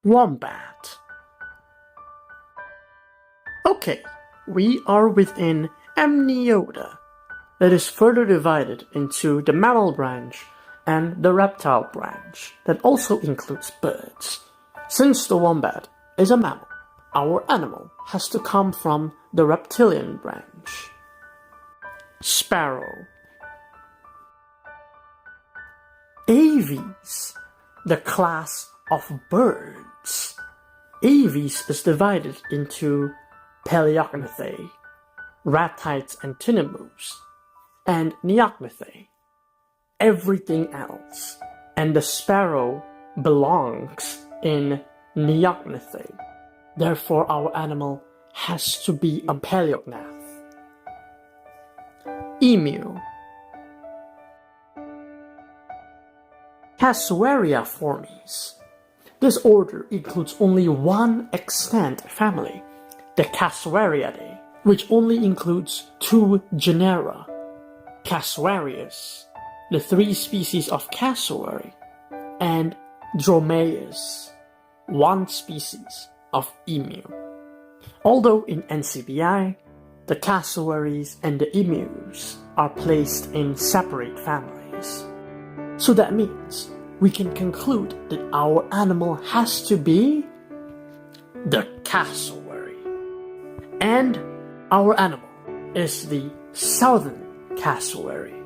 Wombat. Okay, we are within Amniota, that is further divided into the mammal branch and the reptile branch that also includes birds. Since the wombat is a mammal, our animal has to come from the reptilian branch. Sparrow. Aves, the class of birds. Aves is divided into Paleocnithae, Ratites and Tinamous, and Neocnithae, everything else, and the sparrow belongs in Neocnithae. Therefore, our animal has to be a paleognath. Emu. Cassoariiformes. This order includes only one extant family, the Cassoariidae, which only includes two genera, Cassoarius, the three species of cassowary, and Dromaeus, one species of emu. Although in NCBI, the cassowaries and the emus are placed in separate families. So that means we can conclude that our animal has to be the cassowary. And our animal is the southern cassowary.